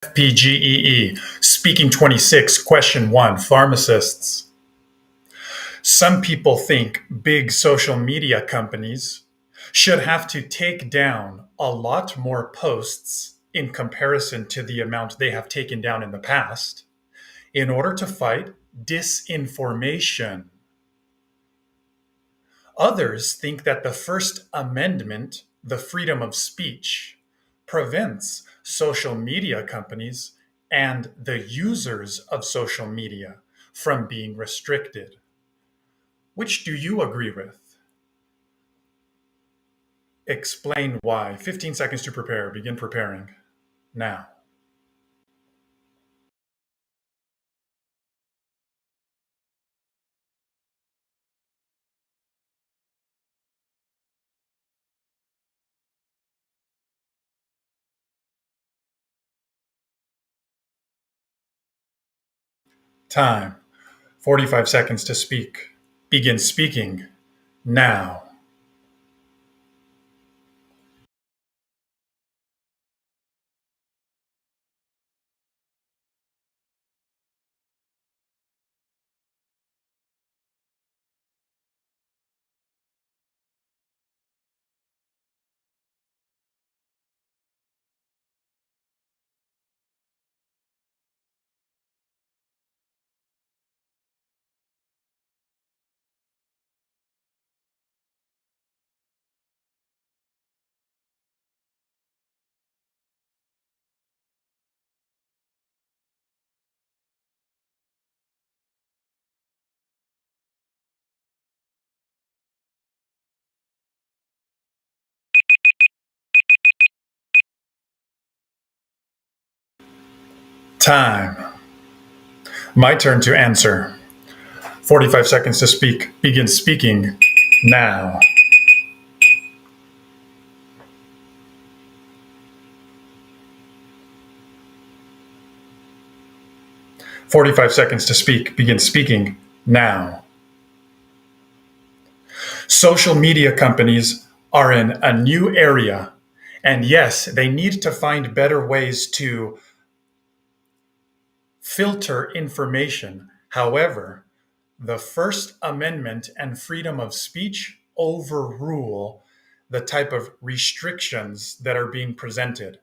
FPGEE, Speaking 26, Question 1, Pharmacists. Some people think big social media companies should have to take down a lot more posts in comparison to the amount they have taken down in the past in order to fight disinformation. Others think that the First Amendment, the freedom of speech, prevents social media companies and the users of social media from being restricted. Which do you agree with? Explain why. 15 seconds to prepare. Begin preparing now. Time. 45 seconds to speak. Begin speaking now. Time. My turn to answer. 45 seconds to speak. Begin speaking now. 45 seconds to speak. Begin speaking now. Social media companies are in a new area, and yes, they need to find better ways to filter information. However, the First Amendment and freedom of speech overrule the type of restrictions that are being presented.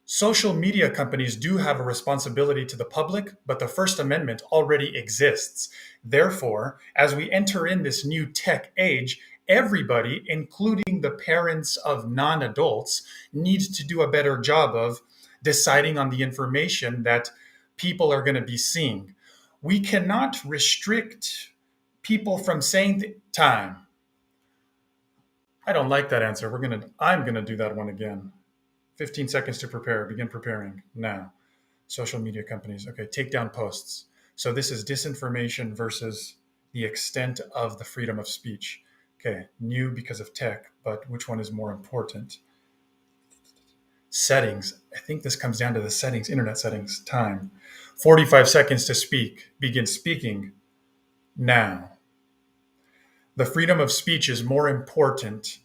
Social media companies do have a responsibility to the public, but the First Amendment already exists. Therefore, as we enter in this new tech age, everybody, including the parents of non adults, needs to do a better job of deciding on the information that people are going to be seeing. We cannot restrict people from saying time. I don't like that answer. I'm going to do that one again. 15 seconds to prepare. Begin preparing now. Social media companies. Okay, take down posts. So this is disinformation versus the extent of the freedom of speech. Okay, new because of tech, but which one is more important? Settings. I think this comes down to the settings, internet settings. Time. 45 seconds to speak. Begin speaking now. The freedom of speech is more important,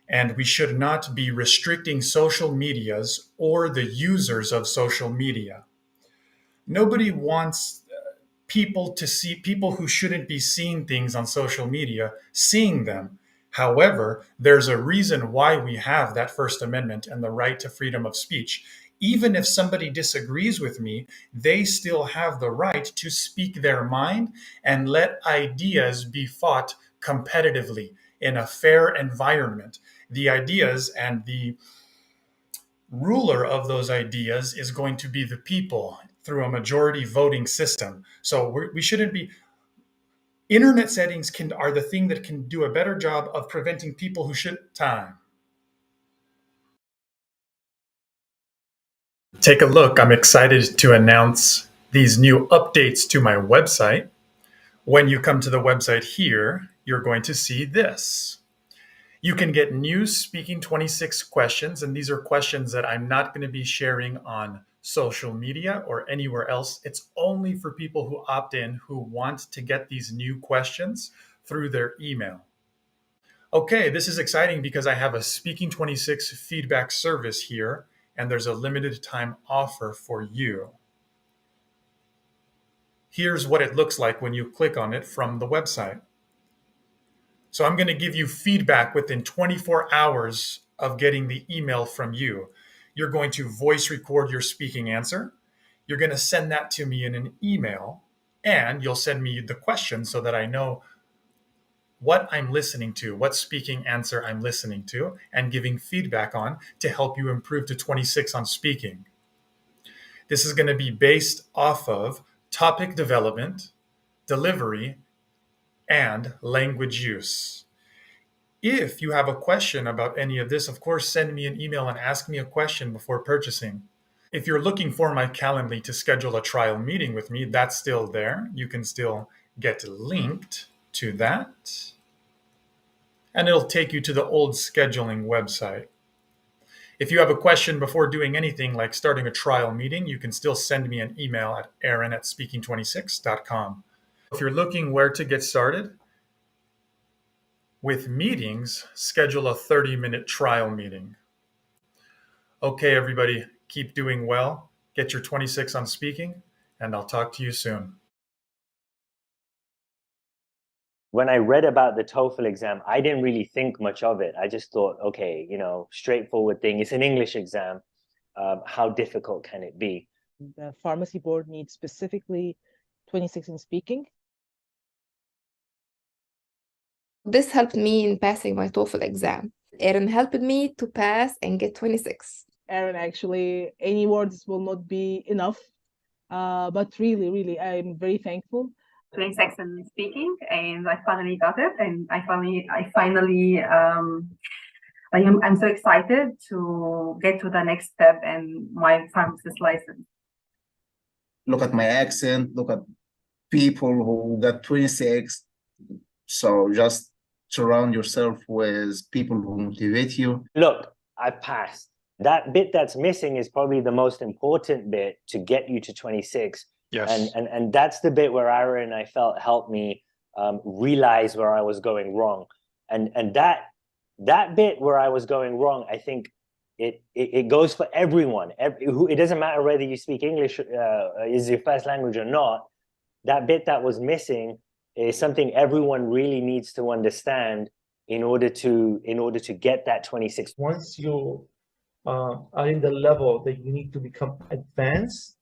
and we should not be restricting social medias or the users of social media. Nobody wants people to see people who shouldn't be seeing things on social media seeing them. However, there's a reason why we have that First Amendment and the right to freedom of speech. Even if somebody disagrees with me, they still have the right to speak their mind and let ideas be fought competitively in a fair environment. The ideas and the ruler of those ideas is going to be the people through a majority voting system. So we shouldn't be. Internet settings are the thing that can do a better job of preventing people who should time. Take a look. I'm excited to announce these new updates to my website. When you come to the website here, you're going to see this. You can get new Speaking 26 questions, and these are questions that I'm not going to be sharing on social media or anywhere else. It's only for people who opt in who want to get these new questions through their email. Okay, this is exciting because I have a Speaking 26 feedback service here, and there's a limited time offer for you. Here's what it looks like when you click on it from the website. So I'm going to give you feedback within 24 hours of getting the email from you. You're going to voice record your speaking answer. You're going to send that to me in an email, and you'll send me the question so that I know what I'm listening to, what speaking answer I'm listening to, and giving feedback on to help you improve to 26 on speaking. This is going to be based off of topic development, delivery, and language use. If you have a question about any of this, of course, send me an email and ask me a question before purchasing. If you're looking for my Calendly to schedule a trial meeting with me, that's still there. You can still get linked to that. And it'll take you to the old scheduling website. If you have a question before doing anything like starting a trial meeting, you can still send me an email at aaron@speaking26.com. If you're looking where to get started with meetings, schedule a 30-minute trial meeting. Okay, everybody, keep doing well. Get your 26 on speaking, and I'll talk to you soon. When I read about the TOEFL exam, I didn't really think much of it. I just thought, okay, straightforward thing. It's an English exam. How difficult can it be? The pharmacy board needs specifically 26 in speaking. This helped me in passing my TOEFL exam. Aaron helped me to pass and get 26. Aaron, actually, any words will not be enough. But really, I'm very thankful. 26 in speaking, and I finally got it, and I'm so excited to get to the next step in my pharmacist license. Look at my accent, look at people who got 26. So just surround yourself with people who motivate you. Look, I passed. That bit that's missing is probably the most important bit to get you to 26. Yes. And that's the bit where Aaron, I felt, helped me realize where I was going wrong. And that bit where I was going wrong, I think it goes for everyone. It doesn't matter whether you speak English is your first language or not. That bit that was missing is something everyone really needs to understand in order to get that 26. Once you are in the level that you need to become advanced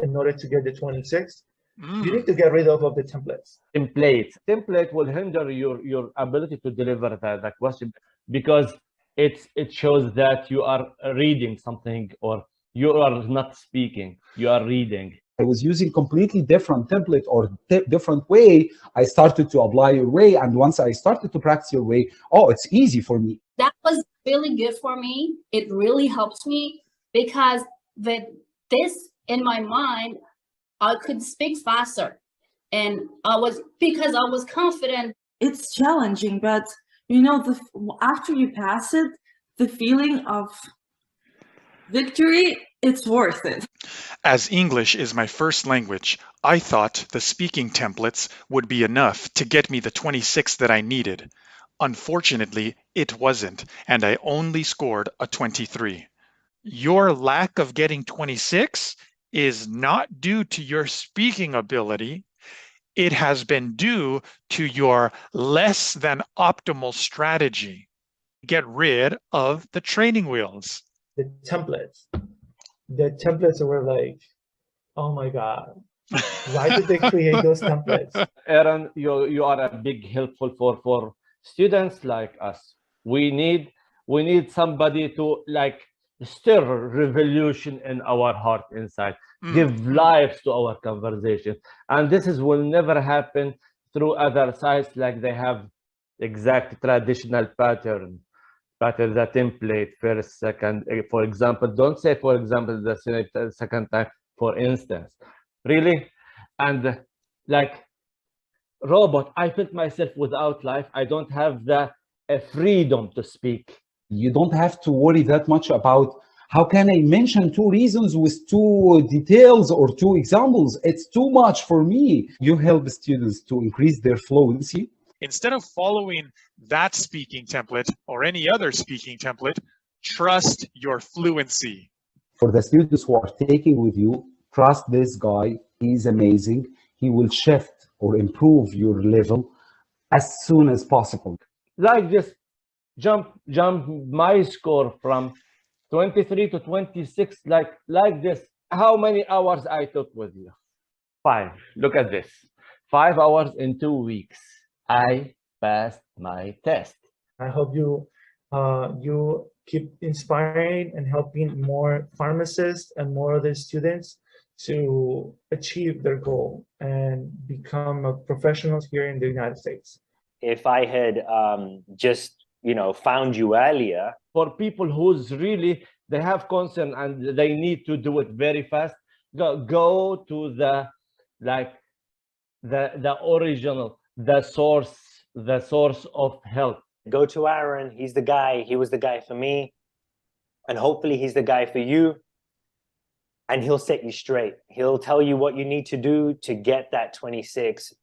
in order to get the 26, you need to get rid of the templates. Template will hinder your ability to deliver the question, because it shows that you are reading something or you are not speaking, you are reading. I was using completely different template or different way. I started to apply your way, and once I started to practice your way, it's easy for me. That was really good for me. It really helps me, because with this in my mind, I could speak faster, and because I was confident. It's challenging, but after you pass it, the feeling of victory, it's worth it. As English is my first language, I thought the speaking templates would be enough to get me the 26 that I needed. Unfortunately, it wasn't, and I only scored a 23. Your lack of getting 26 is not due to your speaking ability. It has been due to your less than optimal strategy. Get rid of the training wheels. The templates were like, oh my God, why did they create those templates? Aaron, you are a big helpful for students like us. We need somebody to stir revolution in our heart inside, give life to our conversation. And this will never happen through other sites, like they have exact traditional pattern, the template, first, second, for example. Don't say, for example, the second time, for instance. Really? And robot, I felt myself without life. I don't have the freedom to speak. You don't have to worry that much about how can I mention 2 reasons with 2 details or 2 examples. It's too much for me. You help students to increase their fluency. Instead of following that speaking template or any other speaking template, Trust your fluency. For the students who are taking with you, trust this guy. He's amazing. He will shift or improve your level as soon as possible. Like this, jump my score from 23 to 26, like this. How many hours I took with you? 5. Look at this. 5 hours in 2 weeks. I passed my test. I hope you keep inspiring and helping more pharmacists and more other students to achieve their goal and become professionals here in the United States. If I had just, found you earlier. For people who's really, they have concern and they need to do it very fast, go to the original, the source of help. Go to Aaron. He's the guy. He was the guy for me. And hopefully he's the guy for you. And he'll set you straight. He'll tell you what you need to do to get that 26,